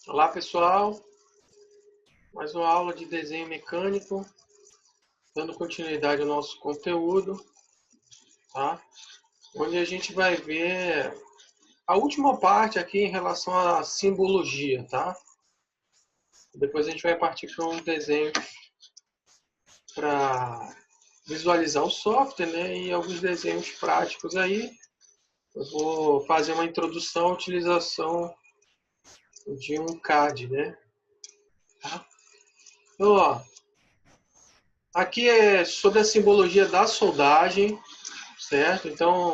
Olá pessoal, mais uma aula de desenho mecânico, dando continuidade ao nosso conteúdo, tá? Onde a gente vai ver a última parte aqui em relação à simbologia, tá? Depois a gente vai partir para um desenho para visualizar o software, né? E alguns desenhos práticos aí. Eu vou fazer uma introdução à utilização de um CAD, né? Tá? Então, ó, aqui é sobre a simbologia da soldagem, certo? Então,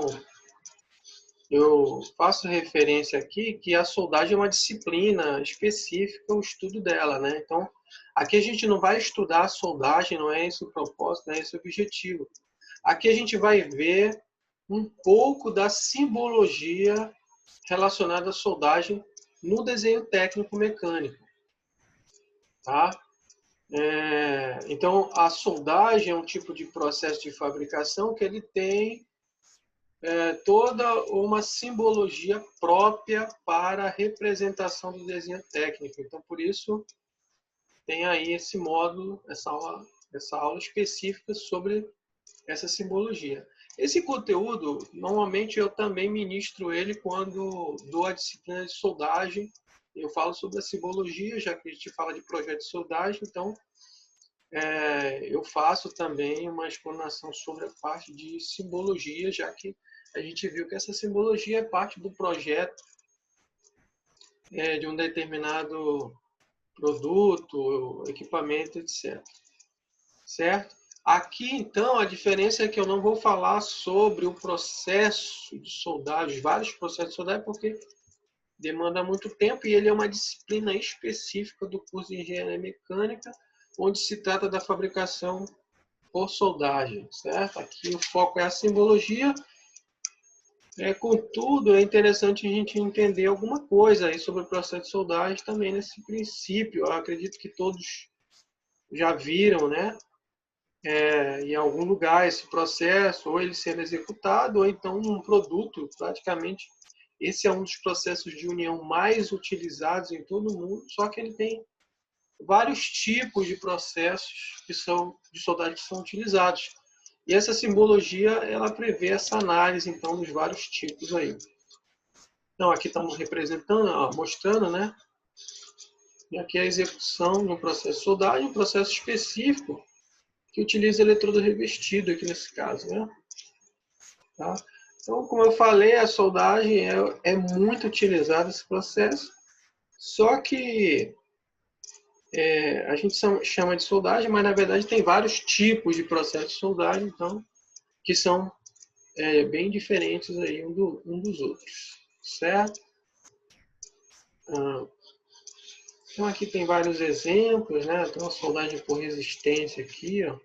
eu faço referência aqui que a soldagem é uma disciplina específica, o estudo dela, né? Então, aqui a gente não vai estudar a soldagem, não é esse o propósito, não é esse o objetivo. Aqui a gente vai ver um pouco da simbologia relacionada à soldagem no desenho técnico mecânico, tá? Então, a soldagem é um tipo de processo de fabricação que ele tem toda uma simbologia própria para a representação do desenho técnico. Então, por isso, tem aí esse módulo, essa aula específica sobre essa simbologia. Esse conteúdo, normalmente, eu também ministro ele quando dou a disciplina de soldagem. Eu falo sobre a simbologia, já que a gente fala de projeto de soldagem, então eu faço também uma explanação sobre a parte de simbologia, já que a gente viu que essa simbologia é parte do projeto de um determinado produto, equipamento, etc. Certo? Aqui, então, a diferença é que eu não vou falar sobre o processo de soldagem, vários processos de soldagem, porque demanda muito tempo e ele é uma disciplina específica do curso de Engenharia Mecânica, onde se trata da fabricação por soldagem, certo? Aqui o foco é a simbologia. Contudo, é interessante a gente entender alguma coisa aí sobre o processo de soldagem também nesse princípio. Eu acredito que todos já viram, né? Em algum lugar esse processo, ou ele sendo executado, ou então um produto, praticamente. Esse é um dos processos de união mais utilizados em todo o mundo, só que ele tem vários tipos de processos que são de soldagem que são utilizados. E essa simbologia, ela prevê essa análise, então, dos vários tipos aí. Então, aqui estamos representando, ó, mostrando, né? E aqui a execução de um processo de soldagem, um processo específico que utiliza eletrodo revestido, aqui nesse caso, né? Tá? Então, como eu falei, a soldagem é muito utilizada esse processo, só que a gente chama de soldagem, mas na verdade tem vários tipos de processo de soldagem, então, que são bem diferentes aí um dos outros, certo? Então aqui tem vários exemplos, né? Tem uma soldagem por resistência aqui, ó.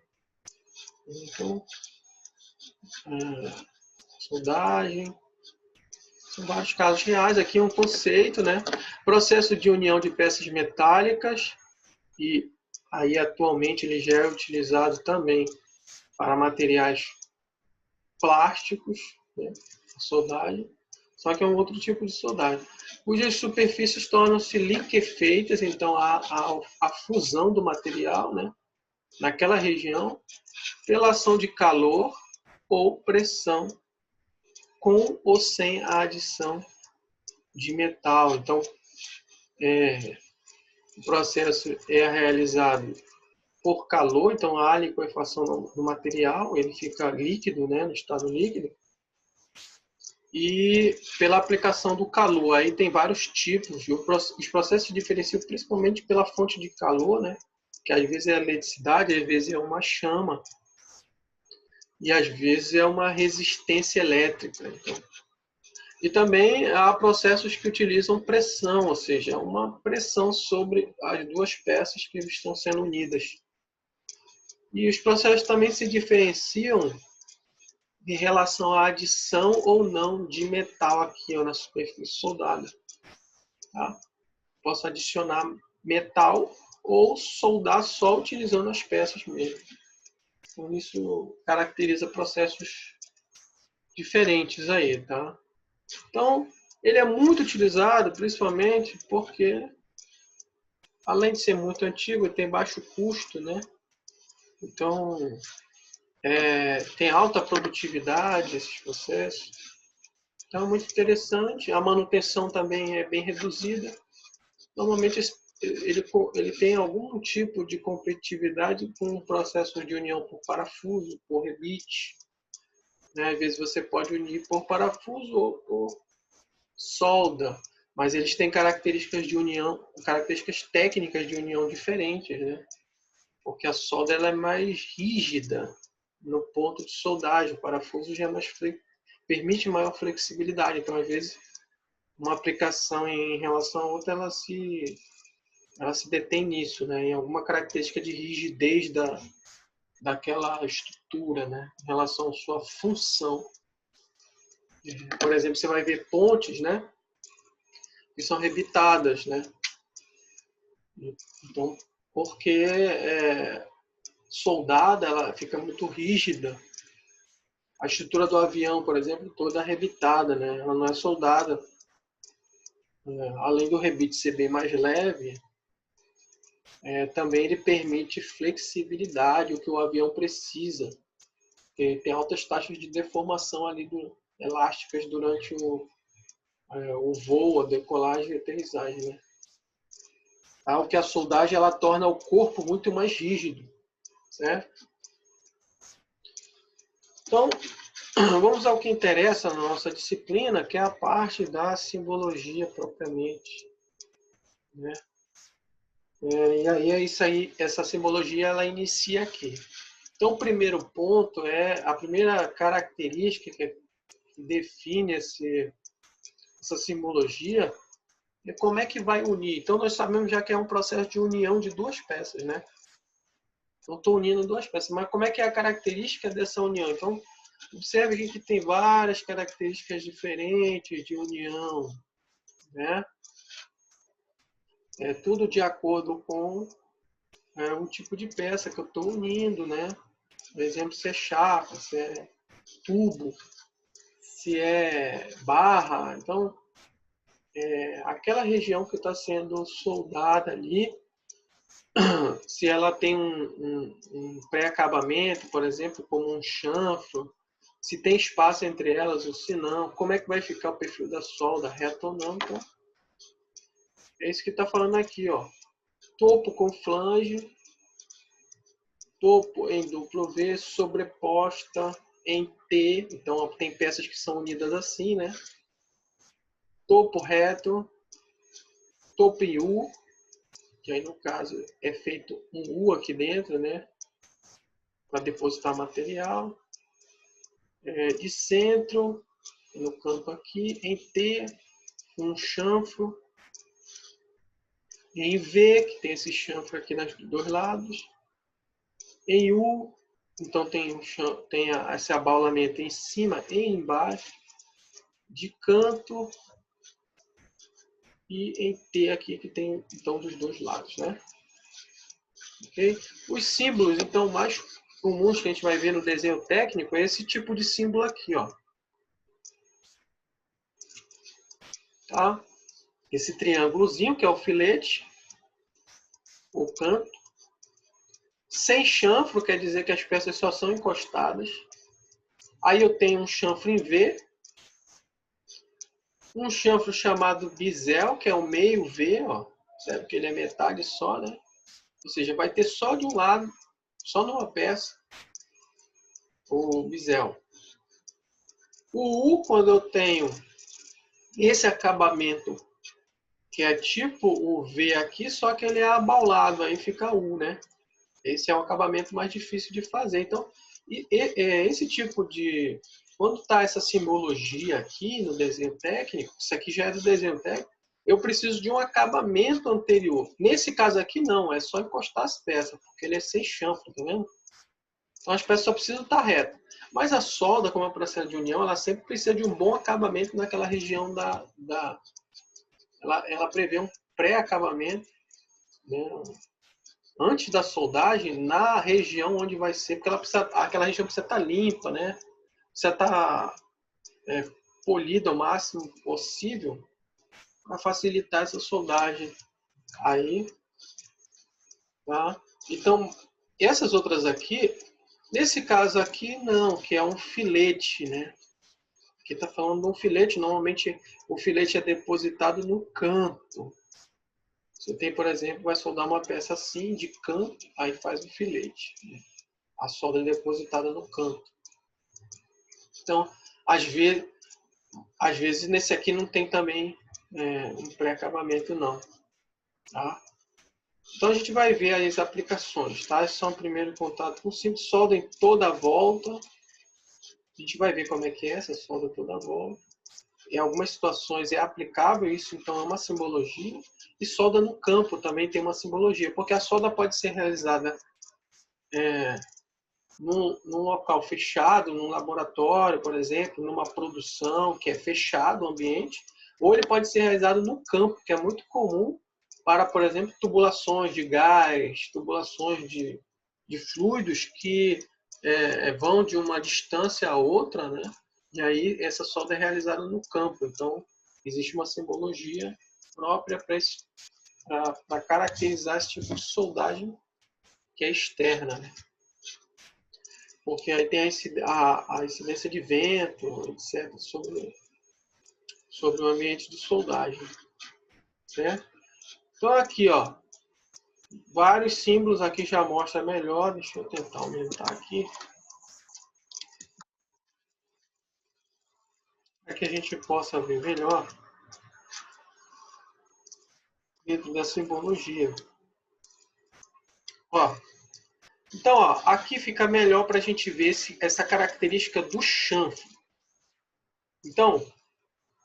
Então, soldagem, são vários casos reais. Aqui é um conceito, né? Processo de união de peças metálicas, e aí atualmente ele já é utilizado também para materiais plásticos, né? Soldagem. Só que é um outro tipo de soldagem, cujas superfícies tornam-se liquefeitas, então a fusão do material, né, naquela região, pela ação de calor ou pressão, com ou sem a adição de metal. Então, o processo é realizado por calor, então há liquefação do material, ele fica líquido, né, no estado líquido, e pela aplicação do calor. Aí tem vários tipos, os processos se diferenciam principalmente pela fonte de calor, né, que às vezes é a eletricidade, às vezes é uma chama, e às vezes é uma resistência elétrica. Então, e também há processos que utilizam pressão, ou seja, uma pressão sobre as duas peças que estão sendo unidas. E os processos também se diferenciam em relação à adição ou não de metal aqui ó, na superfície soldada. Tá? Posso adicionar metal ou soldar só utilizando as peças mesmo. Então, isso caracteriza processos diferentes aí, tá? Então, ele é muito utilizado, principalmente porque além de ser muito antigo, tem baixo custo, né? Então, tem alta produtividade esses processos. Então, é muito interessante. A manutenção também é bem reduzida. Normalmente, ele tem algum tipo de competitividade com o processo de união por parafuso, por rebite. Né? Às vezes você pode unir por parafuso ou por solda, mas eles têm características de união, características técnicas de união diferentes, né? Porque a solda ela é mais rígida no ponto de soldagem, o parafuso já é mais permite maior flexibilidade. Então, às vezes, uma aplicação em relação a outra, ela se detém nisso, né? Em alguma característica de rigidez daquela estrutura, né? Em relação à sua função. Por exemplo, você vai ver pontes, né? Que são rebitadas, né? Então, porque soldada, ela fica muito rígida. A estrutura do avião, por exemplo, toda rebitada, né? Ela não é soldada. Além do rebite ser bem mais leve, também ele permite flexibilidade, o que o avião precisa. Porque tem altas taxas de deformação ali elásticas durante o voo, a decolagem e a aterrissagem, né? O que a soldagem ela torna o corpo muito mais rígido, certo? Então, vamos ao que interessa na nossa disciplina, que é a parte da simbologia propriamente, né? E aí é isso aí, essa simbologia ela inicia aqui. Então, o primeiro ponto a primeira característica que define essa simbologia é como é que vai unir. Então, nós sabemos já que é um processo de união de duas peças, né? Então, estou unindo duas peças, mas como é que é a característica dessa união? Então, observe aqui que tem várias características diferentes de união, né? É tudo de acordo com o tipo de peça que eu estou unindo, né? Por exemplo, se é chapa, se é tubo, se é barra. Então, aquela região que está sendo soldada ali, se ela tem um pré-acabamento, por exemplo, como um chanfro, se tem espaço entre elas ou se não, como é que vai ficar o perfil da solda, reto ou não. Então, é isso que está falando aqui, ó. Topo com flange, topo em duplo V, sobreposta em T. Então, tem peças que são unidas assim, né? Topo reto, topo em U, que aí no caso é feito um U aqui dentro, né? Para depositar material. De centro, no canto aqui, em T, um chanfro. Em V, que tem esse chanfro aqui nos dois lados. Em U, então tem esse abaulamento em cima e embaixo. De canto. E em T aqui, que tem então dos dois lados, né? Okay? Os símbolos, então, mais comuns que a gente vai ver no desenho técnico é esse tipo de símbolo aqui, ó. Tá? Esse triângulozinho, que é o filete, o canto. Sem chanfro, quer dizer que as peças só são encostadas. Aí eu tenho um chanfro em V. Um chanfro chamado bisel, que é o meio V, ó. Percebe que ele é metade só, né? Ou seja, vai ter só de um lado, só numa peça, o bisel. O U, quando eu tenho esse acabamento, que é tipo o V aqui, só que ele é abaulado, aí fica U, né? Esse é um acabamento mais difícil de fazer. Então, esse tipo de... Quando está essa simbologia aqui no desenho técnico, isso aqui já é do desenho técnico, eu preciso de um acabamento anterior. Nesse caso aqui, não, é só encostar as peças, porque ele é sem chanfro, tá vendo? Então, as peças só precisam estar retas. Mas a solda, como é um processo de união, ela sempre precisa de um bom acabamento naquela região ela prevê um pré-acabamento, né? Antes da soldagem, na região onde vai ser, porque aquela região precisa estar limpa, né? Precisa estar polida o máximo possível para facilitar essa soldagem. Aí, Tá? Então, essas outras aqui, nesse caso aqui, não, que é um filete, né? Aqui está falando de um filete, normalmente o filete é depositado no canto. Você tem, por exemplo, vai soldar uma peça assim, de canto, aí faz o filete. A solda é depositada no canto. Então, às vezes nesse aqui não tem também um pré-acabamento não. Tá? Então a gente vai ver aí as aplicações. Tá? Esse é um primeiro contato com simples solda em toda a volta. A gente vai ver como é que é essa solda toda a volta. Em algumas situações é aplicável isso, então é uma simbologia. E solda no campo também tem uma simbologia, porque a solda pode ser realizada num local fechado, num laboratório, por exemplo, numa produção que é fechado o ambiente, ou ele pode ser realizado no campo, que é muito comum para, por exemplo, tubulações de gás, tubulações de fluidos que vão de uma distância a outra, né? E aí essa solda é realizada no campo. Então, existe uma simbologia própria para caracterizar esse tipo de soldagem que é externa, né? Porque aí tem a incidência de vento, etc., sobre o ambiente de soldagem. Certo? Então aqui, ó, vários símbolos aqui já mostra melhor. Deixa eu tentar aumentar aqui. Para que a gente possa ver melhor dentro da simbologia. Ó, então, ó, aqui fica melhor para a gente ver essa característica do chanfro. Então,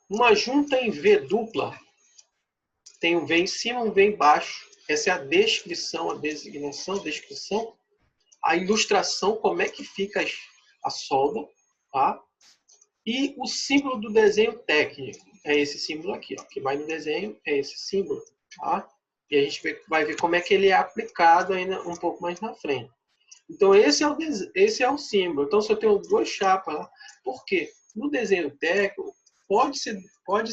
uma junta em V dupla tem um V em cima e um V embaixo. Essa é a descrição, a designação, a descrição, a ilustração, como é que fica a solda, tá? E o símbolo do desenho técnico é esse símbolo aqui, ó, que vai no desenho, é esse símbolo, tá? E a gente vai ver como é que ele é aplicado ainda um pouco mais na frente. Então, esse é o símbolo. Então, se eu tenho duas chapas lá, por quê? No desenho técnico, pode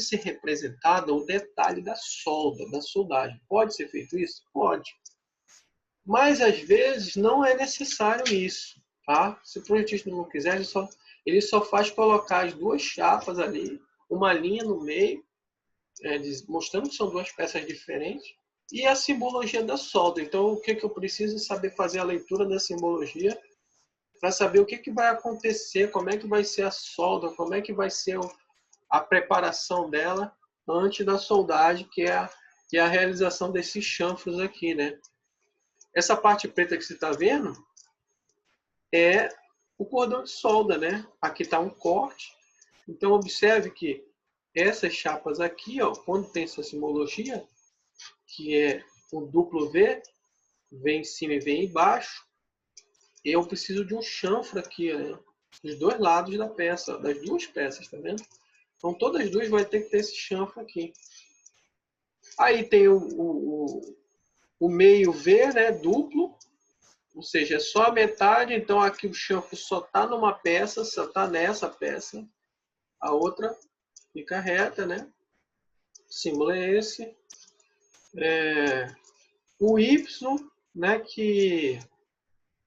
ser representado o detalhe da solda, da soldagem. Pode ser feito isso? Pode. Mas, às vezes, não é necessário isso. Tá? Se o projetista não quiser, ele só faz colocar as duas chapas ali, uma linha no meio, mostrando que são duas peças diferentes, e a simbologia da solda. Então, o que eu preciso saber fazer a leitura da simbologia para saber o que vai acontecer, como é que vai ser a solda, como é que vai ser a preparação dela antes da soldagem, que é a realização desses chanfros aqui, né? Essa parte preta que você está vendo é o cordão de solda, né? Aqui está um corte. Então, observe que essas chapas aqui, ó, quando tem essa simbologia, que é o duplo V, vem em cima e vem embaixo, eu preciso de um chanfro aqui, né? Dos dois lados da peça, das duas peças, tá vendo? Então todas as duas vai ter que ter esse chanfro aqui. Aí tem o meio V, né? Duplo, ou seja, é só a metade, então aqui o chanfro só está numa peça, só está nessa peça. A outra fica reta, né? O símbolo é esse. O Y, né? Que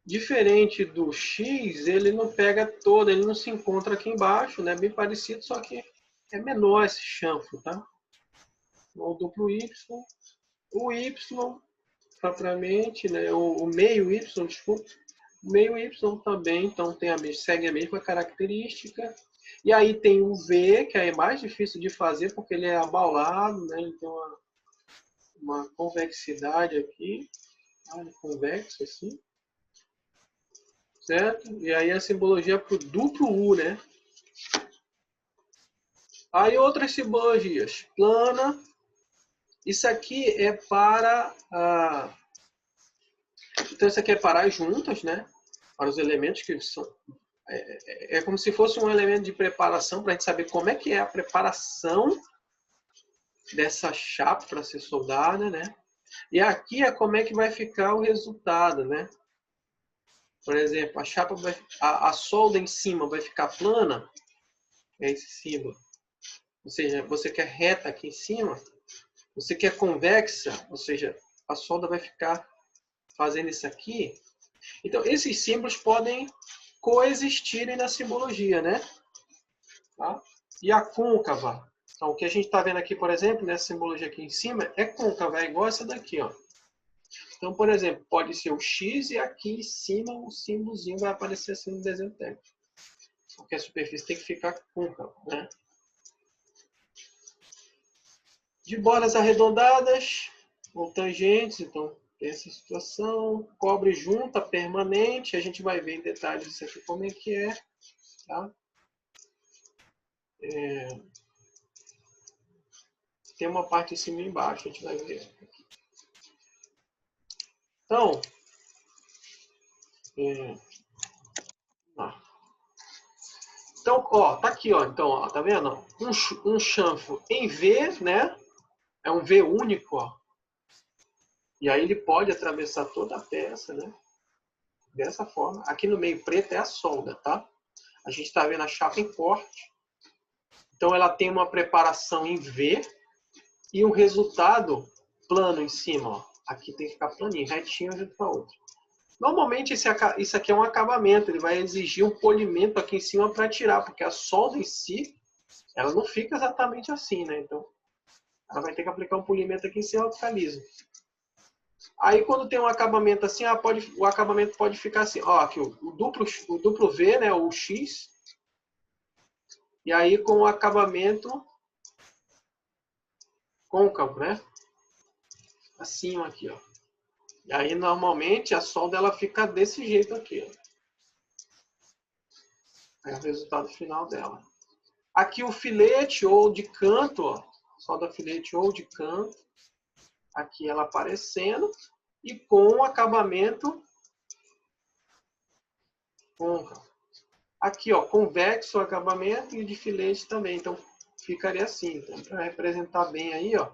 diferente do X, ele não pega todo, ele não se encontra aqui embaixo, né? Bem parecido, só que é menor esse chanfro, tá? O duplo Y, o Y propriamente, né? O meio Y, desculpa, o meio Y também, então segue a mesma característica. E aí tem o V, que é mais difícil de fazer porque ele é abaulado, né? Ele tem uma convexidade aqui, convexo assim. Certo? E aí a simbologia para o duplo U, né? Aí outras simbologias. Plana. Isso aqui é para... Então isso aqui é para as juntas, né? Para os elementos que são... É como se fosse um elemento de preparação para a gente saber como é que é a preparação dessa chapa para ser soldada, né? E aqui é como é que vai ficar o resultado, né? Por exemplo, a solda em cima vai ficar plana, é esse símbolo. Ou seja, você quer reta aqui em cima, você quer convexa, ou seja, a solda vai ficar fazendo isso aqui, então esses símbolos podem coexistirem na simbologia, né? Tá? E a côncava, então o que a gente está vendo aqui, por exemplo, nessa simbologia aqui em cima, é côncava, é igual essa daqui, ó. Então, por exemplo, pode ser o X e aqui em cima o símbolozinho vai aparecer assim no desenho técnico. Porque a superfície tem que ficar côncava, né? De bordas arredondadas ou tangentes, então tem essa situação. Cobre junta, permanente, a gente vai ver em detalhes isso aqui como é que é. Tá? Tem uma parte em cima e embaixo, a gente vai ver aqui. Então, então, ó, tá aqui, ó. Então, ó, tá vendo? Um chanfro em V, né? É um V único, ó. E aí ele pode atravessar toda a peça, né? Dessa forma. Aqui no meio preto é a solda, tá? A gente está vendo a chapa em corte. Então ela tem uma preparação em V e um resultado plano em cima, ó. Aqui tem que ficar planinho, retinho junto com a outra. Normalmente isso aqui é um acabamento, ele vai exigir um polimento aqui em cima para tirar, porque a solda em si, ela não fica exatamente assim, né? Então, ela vai ter que aplicar um polimento aqui em cima para ficar liso. Aí quando tem um acabamento assim, o acabamento pode ficar assim, ó, aqui o duplo V, né, o X, e aí com o acabamento côncavo, né? Assim, ó, aqui, ó. E aí normalmente a solda ela fica desse jeito aqui, ó. É o resultado final dela. Aqui o filete ou de canto, ó, solda filete ou de canto, aqui ela aparecendo e com o acabamento côncavo. Aqui, ó, convexo o acabamento e de filete também, então ficaria assim, então, para representar bem aí, ó.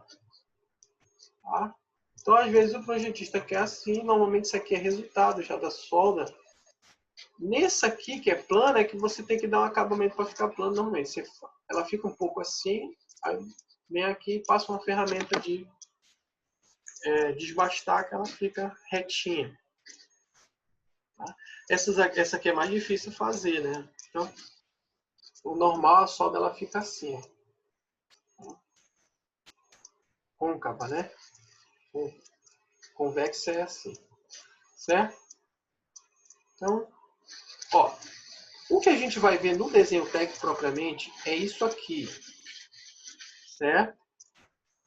Tá? Então, às vezes o projetista quer assim, normalmente isso aqui é resultado já da solda. Nessa aqui, que é plana, é que você tem que dar um acabamento para ficar plano normalmente. Ela fica um pouco assim, aí vem aqui e passa uma ferramenta de desbastar que ela fica retinha. Tá? Essa aqui é mais difícil de fazer, né? Então, o normal, a solda ela fica assim, ó. Côncava, né? Convexa é assim, certo? Então, ó, o que a gente vai ver no desenho técnico propriamente é isso aqui, certo?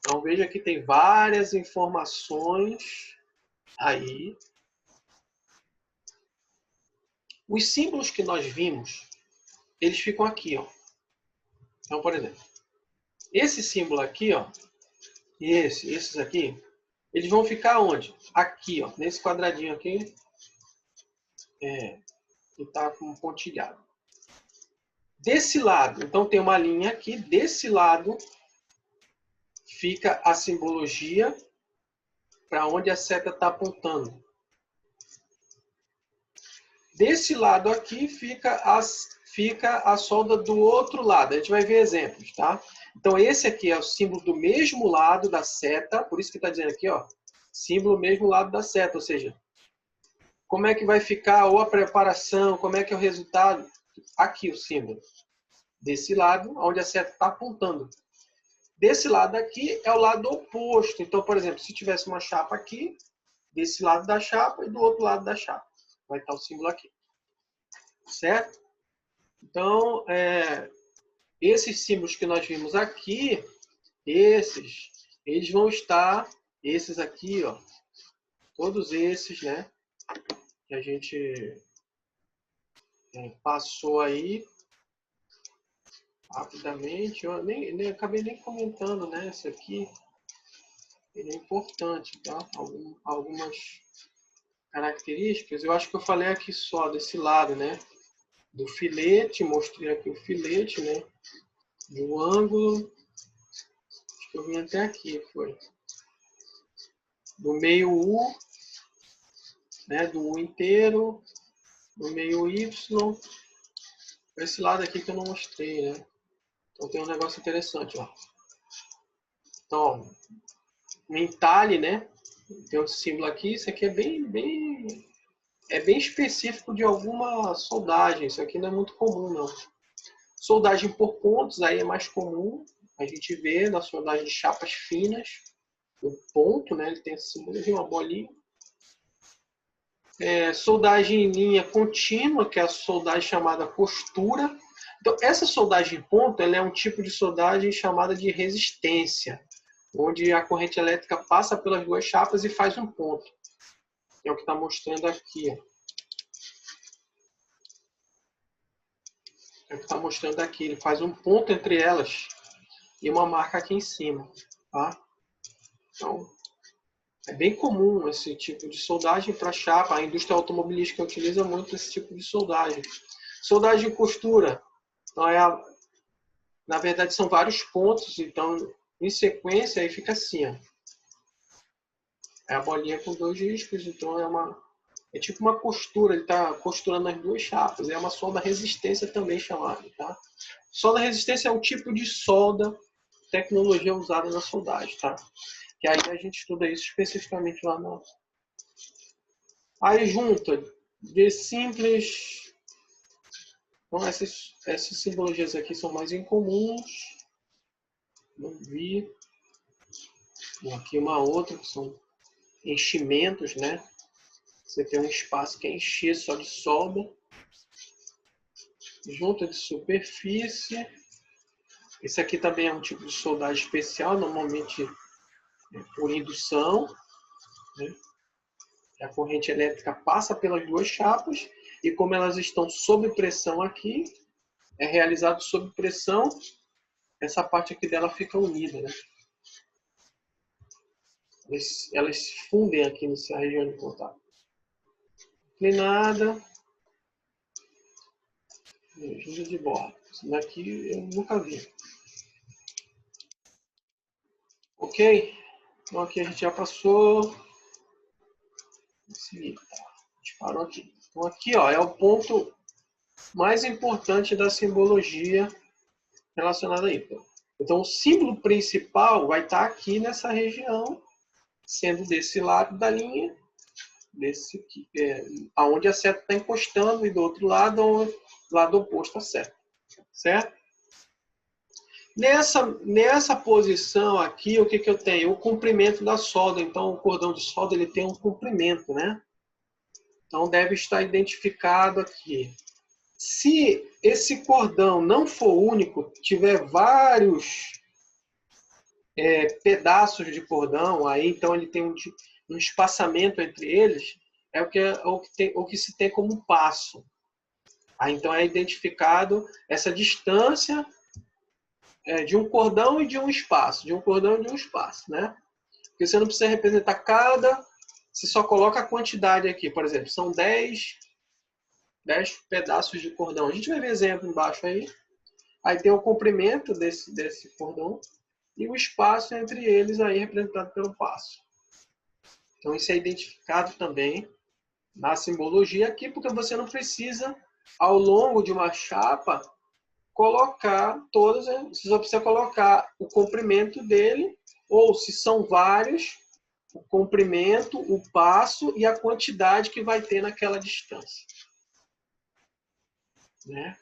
Então veja que tem várias informações aí. Os símbolos que nós vimos, eles ficam aqui, ó. Então, por exemplo, esse símbolo aqui, ó, e esses aqui, eles vão ficar onde? Aqui, ó, nesse quadradinho aqui, que está com um pontilhado. Desse lado, então tem uma linha aqui, desse lado fica a simbologia para onde a seta está apontando. Desse lado aqui fica a solda do outro lado. A gente vai ver exemplos, tá? Então esse aqui é o símbolo do mesmo lado da seta, por isso que está dizendo aqui, ó, símbolo mesmo lado da seta, ou seja, como é que vai ficar ou a preparação, como é que é o resultado? Aqui o símbolo. Desse lado, onde a seta está apontando. Desse lado aqui é o lado oposto. Então, por exemplo, se tivesse uma chapa aqui, desse lado da chapa e do outro lado da chapa. Vai estar o símbolo aqui. Certo? Então, esses símbolos que nós vimos aqui, eles vão estar, esses aqui, ó, todos esses, né, que a gente passou aí rapidamente. Eu acabei nem comentando, né, esse aqui, ele é importante, tá? Algumas características, eu acho que eu falei aqui só desse lado, né, do filete, mostrei aqui o filete, né, do ângulo, acho que eu vim até aqui, foi. Do meio U, né, do U inteiro, do meio Y, esse lado aqui que eu não mostrei, né. Então tem um negócio interessante, ó. Então, um entalhe, né, Tem um símbolo aqui, isso aqui é bem específico de alguma soldagem, isso aqui não é muito comum, não. Soldagem por pontos, aí é mais comum, a gente vê na soldagem de chapas finas, o ponto, né, ele tem esse símbolo de uma bolinha. Soldagem em linha contínua, que é a soldagem chamada costura. Então, essa soldagem em ponto, ela é um tipo de soldagem chamada de resistência, onde a corrente elétrica passa pelas duas chapas e faz um ponto. É o que está mostrando aqui. Ó. É o que está mostrando aqui. Ele faz um ponto entre elas e uma marca aqui em cima. Tá? Então, é bem comum esse tipo de soldagem para chapa. A indústria automobilística utiliza muito esse tipo de soldagem. Soldagem em costura. Então, na verdade, são vários pontos. Então, em sequência, aí fica assim. Ó. É a bolinha com dois riscos. Então, é tipo uma costura. Ele está costurando as duas chapas. É uma solda resistência também chamada. Tá? Solda resistência é um tipo de solda, tecnologia usada na soldagem. Tá? Que aí a gente estuda isso especificamente lá na... Aí junta de simples... Então, essas simbologias aqui são mais incomuns. Não vi. Aqui uma outra, que são enchimentos, né? Você tem um espaço que é encher só de solda. Junta de superfície. Esse aqui também é um tipo de soldagem especial, normalmente por indução. Né? A corrente elétrica passa pelas duas chapas e como elas estão sob pressão aqui, é realizado sob pressão, essa parte aqui dela fica unida. Né? Elas fundem aqui nessa região de contato. Inclinada. Junta de borda. Isso daqui eu nunca vi. Ok? Então aqui a gente já passou. A gente parou aqui. Então aqui ó, é o ponto mais importante da simbologia relacionada a isso. Então o símbolo principal vai estar aqui nessa região, sendo desse lado da linha, desse aqui, aonde a seta está encostando, e do outro lado, lado oposto à seta. Certo? Nessa posição aqui, o que eu tenho? O comprimento da solda. Então, o cordão de solda ele tem um comprimento, né? Então, deve estar identificado aqui. Se esse cordão não for único, tiver vários pedaços de cordão, aí então ele tem um espaçamento entre eles, é o que se tem como passo. Aí, então, é identificado essa distância de um cordão e de um espaço, de um cordão e de um espaço, né? Porque você não precisa representar cada, você só coloca a quantidade aqui, por exemplo, são 10 pedaços de cordão. A gente vai ver exemplo embaixo aí. Aí tem o comprimento desse cordão e o espaço entre eles aí representado pelo passo. Então isso é identificado também na simbologia aqui, porque você não precisa, ao longo de uma chapa, colocar todas, você só precisa colocar o comprimento dele, ou se são vários, o comprimento, o passo e a quantidade que vai ter naquela distância. Né?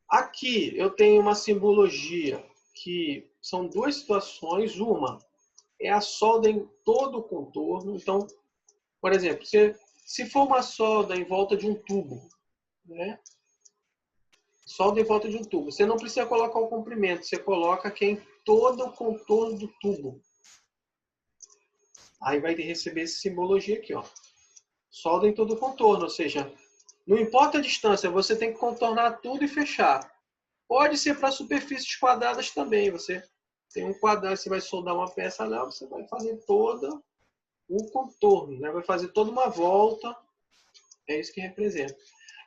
Aqui eu tenho uma simbologia que são duas situações. Uma é a solda em todo o contorno. Então, por exemplo, se for uma solda em volta de um tubo, né? Solda em volta de um tubo. Você não precisa colocar o comprimento, você coloca aqui em todo o contorno do tubo. Aí vai receber essa simbologia aqui, ó. Solda em todo o contorno, ou seja, não importa a distância, você tem que contornar tudo e fechar. Pode ser para superfícies quadradas também. Você tem um quadrado, você vai soldar uma peça lá, você vai fazer todo o contorno, né? Vai fazer toda uma volta. É isso que representa.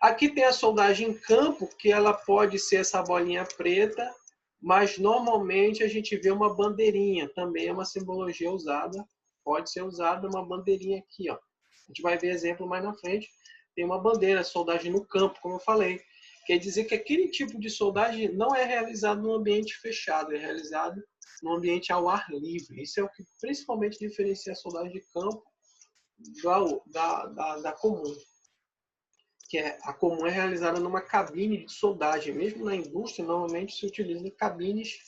Aqui tem a soldagem em campo, que ela pode ser essa bolinha preta, mas normalmente a gente vê uma bandeirinha, também é uma simbologia usada, pode ser usada uma bandeirinha aqui, ó. A gente vai ver exemplo mais na frente. Tem uma bandeira, soldagem no campo, como eu falei. Quer dizer que aquele tipo de soldagem não é realizado num ambiente fechado, é realizado num ambiente ao ar livre. Isso é o que principalmente diferencia a soldagem de campo da comum. Que a comum é realizada numa cabine de soldagem. Mesmo na indústria, normalmente se utiliza cabines,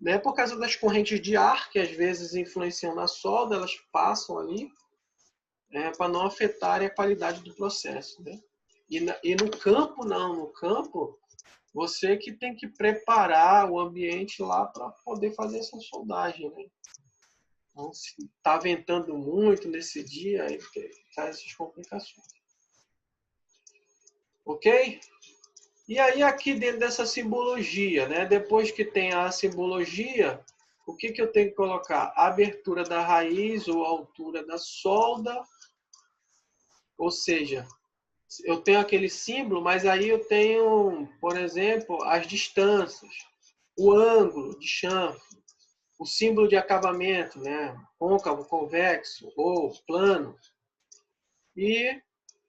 né, por causa das correntes de ar, que às vezes influenciam na solda, elas passam ali, para não afetarem a qualidade do processo. Né? E no campo, não. No campo, você que tem que preparar o ambiente lá para poder fazer essa soldagem. Né? Então, se está ventando muito nesse dia, aí traz essas complicações. Ok? E aí, aqui dentro dessa simbologia, né? Depois que tem a simbologia, o que eu tenho que colocar? A abertura da raiz ou a altura da solda. Ou seja, eu tenho aquele símbolo, mas aí eu tenho, por exemplo, as distâncias, o ângulo de chanfre, o símbolo de acabamento, né? Côncavo, convexo ou plano. E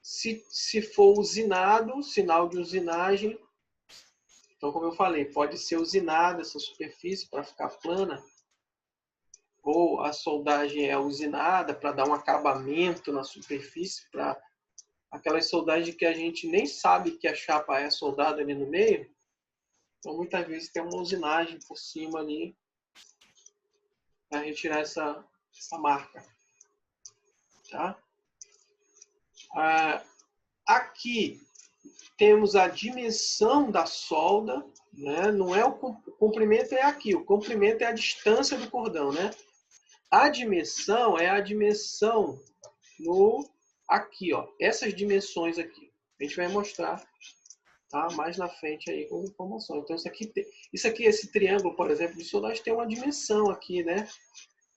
se for usinado, sinal de usinagem. Então, como eu falei, pode ser usinada essa superfície para ficar plana, ou a soldagem é usinada para dar um acabamento na superfície, para aquelas soldagens que a gente nem sabe que a chapa é soldada ali no meio. Então, muitas vezes tem uma usinagem por cima ali para retirar essa marca. Tá? Aqui temos a dimensão da solda, né? Não é o comprimento, é aqui. O comprimento é a distância do cordão, né? A dimensão é a dimensão aqui, ó. Essas dimensões aqui. A gente vai mostrar, tá? Mais na frente aí com informação. Então isso aqui, esse triângulo, por exemplo, de soldagem tem uma dimensão aqui, né?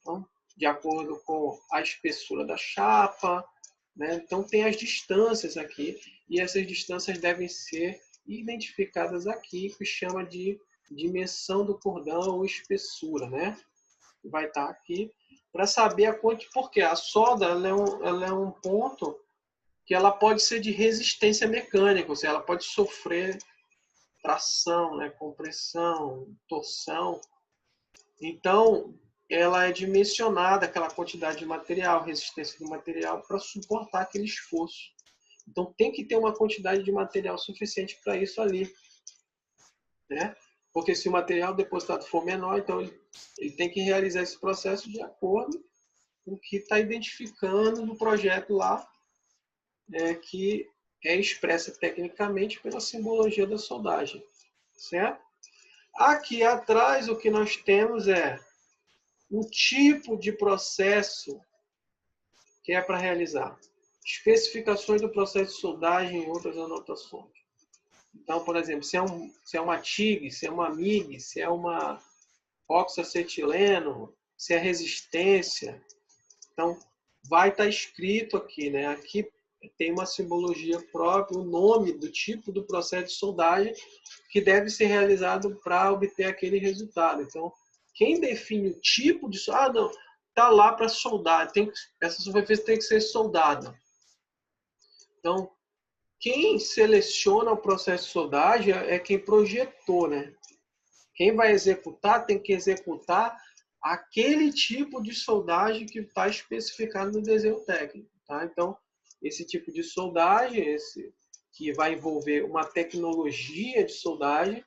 Então, de acordo com a espessura da chapa, né? Então tem as distâncias aqui e essas distâncias devem ser identificadas aqui, que chama de dimensão do cordão ou espessura, né? Vai estar aqui para saber a quantidade, porque a solda ela é um ponto que ela pode ser de resistência mecânica, ou seja, ela pode sofrer tração, né, compressão, torção. Então, ela é dimensionada, aquela quantidade de material, resistência do material, para suportar aquele esforço. Então, tem que ter uma quantidade de material suficiente para isso ali. Né? Porque se o material depositado for menor, então ele tem que realizar esse processo de acordo com o que está identificando no projeto lá, que é expressa tecnicamente pela simbologia da soldagem. Certo? Aqui atrás, o que nós temos é o tipo de processo que é para realizar. Especificações do processo de soldagem e outras anotações. Então, por exemplo, se é uma TIG, se é uma MIG, se é uma oxacetileno, se é resistência. Então, vai estar escrito aqui, né? Aqui tem uma simbologia própria, o nome do tipo do processo de soldagem que deve ser realizado para obter aquele resultado. Então, quem define o tipo de soldagem, não, está lá para soldar, essa superfície tem que ser soldada. Então, quem seleciona o processo de soldagem é quem projetou, né? Quem vai executar tem que executar aquele tipo de soldagem que está especificado no desenho técnico. Tá? Então, esse tipo de soldagem, que vai envolver uma tecnologia de soldagem,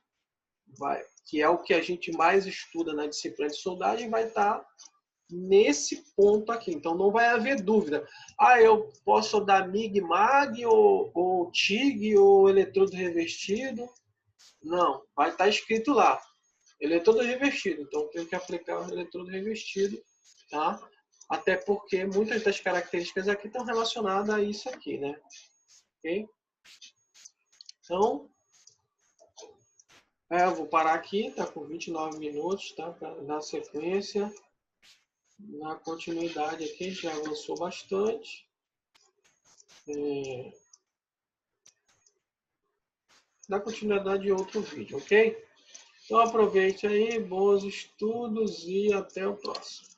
que é o que a gente mais estuda na disciplina de soldagem, vai estar nesse ponto aqui. Então, não vai haver dúvida. Eu posso soldar MIG, MAG, ou TIG, ou eletrodo revestido. Não, vai estar escrito lá. Eletrodo revestido, então tem que aplicar o eletrodo revestido, tá? Até porque muitas das características aqui estão relacionadas a isso aqui, né? Ok? Então, eu vou parar aqui, tá com 29 minutos, tá? Para dar sequência. Na continuidade aqui, a gente já avançou bastante. Na continuidade de outro vídeo, ok? Então aproveite aí, bons estudos e até o próximo.